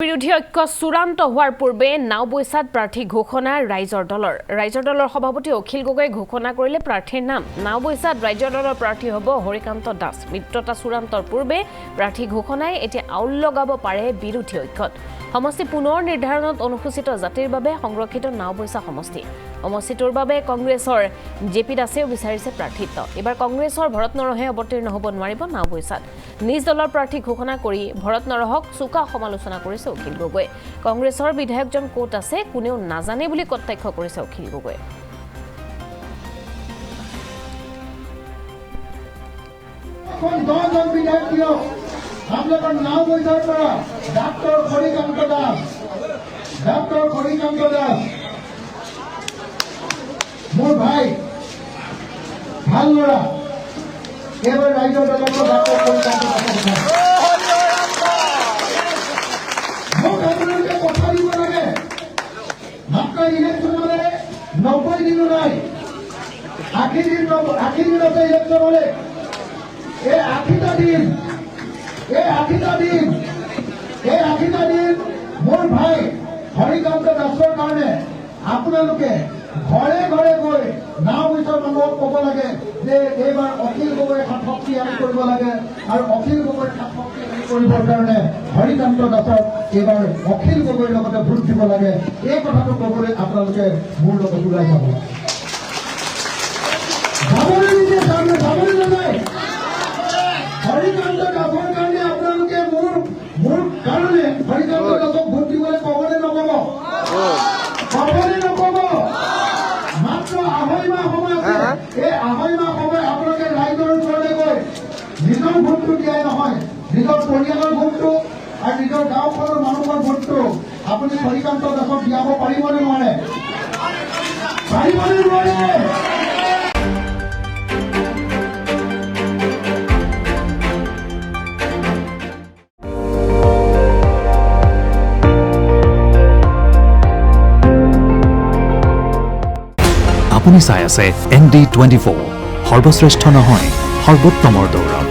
বিৰোধী ঐক্য চূড়ান্ত হোৱাৰ পূৰ্বে নাওবৈচাত প্ৰাৰ্থী ঘোষণা ৰাইজৰ দলৰ সভাপতি অখিল গগৈ ঘোষণা কৰিলে প্ৰাৰ্থীৰ নাম নাওবৈচাত ৰাইজৰ দলৰ প্ৰাৰ্থী হ'ব হৰিকান্ত দাস মিত্ৰতা চূড়ান্তৰ পূৰ্বে প্ৰাৰ্থী ঘোষণাই এতিয়া আউল লগাব পাৰে বিৰোধী ঐক্যত সমষ্টি পুনৰ নিৰ্ধাৰণত অনুসূচিত জাতিৰ বাবে সংৰক্ষিত নাওবৈচা সমষ্টিটোৰ বাবে কংগ্ৰেছৰ জেপি দাসেও বিচাৰিছে প্ৰাৰ্থিত্ব এবাৰ কংগ্ৰেছৰ ভৰত নৰহে অৱতীৰ্ণ হ'ব নোৱাৰিব নাওবৈচাত নিজ দলৰ প্ৰাৰ্থী ঘোষণা কৰি ভৰত নৰহক চোকা সমালোচনা কৰিছে অখিল গগৈ কংগ্ৰেছৰ বিধায়কজন কোট আছে কোনেও নাজানে বুলি কটাক্ষ কৰিছে অখিল গগৈ डॉक्टर हरिकांत दास मोर भाई ভাল লড়া এবার রাইজর দলের ডক্টর হরিকান্ত দাস ভোট আপনাদেরকে কথা দিব লাগে মাত্র ইলেকশন হলে 90 দিন নাই আখি দিনতে ইলেকশন হলে এই আখিটা দিন মোর ভাই হরিকান্ত দাসৰ কাৰণে আপোনালোকে ঘৰে ঘৰে গৈ নাওবৈচাৰ মানুহক ক'ব লাগে যে এইবাৰ অখিল গগৈ হাত শক্তিশালী কৰিব লাগে আৰু অখিল গগৈ হাত শক্তিশালী কৰিবৰ কাৰণে হৰিকান্ত দাসক এইবাৰ অখিল গগৈৰ লগতে ভোট দিব লাগে এই কথাটো ক'বলৈ আপোনালোকে মোৰ লগত ওলাই যাব যাবলৈ নিদিয়ে যাবলৈ নাযায় হৰিকান্ত দাসৰ কাৰণে আপোনালোকে মোৰ কাৰণে হৰিকান্ত দাসক ভোট দিবলৈ ক'বনে নক'ব মাত্ৰ আঢ়ৈ মাহ সময় আছে এই আঢ়ৈ মাহ সময় আপোনালোকে ৰাইজৰ ওচৰলৈ গৈ নিজৰ ভোটটো দিয়াই নহয় নিজৰ পৰিয়ালৰ ভোটটো আৰু নিজৰ গাঁওখনৰ মানুহৰ ভোটটো আপুনি হৰিকান্ত দাসক দিয়াব পাৰিবনে নোৱাৰে আপুনি চাই আছে ND24 সৰ্বশ্ৰেষ্ঠ নহয় সৰ্বোত্তমৰ দৌৰ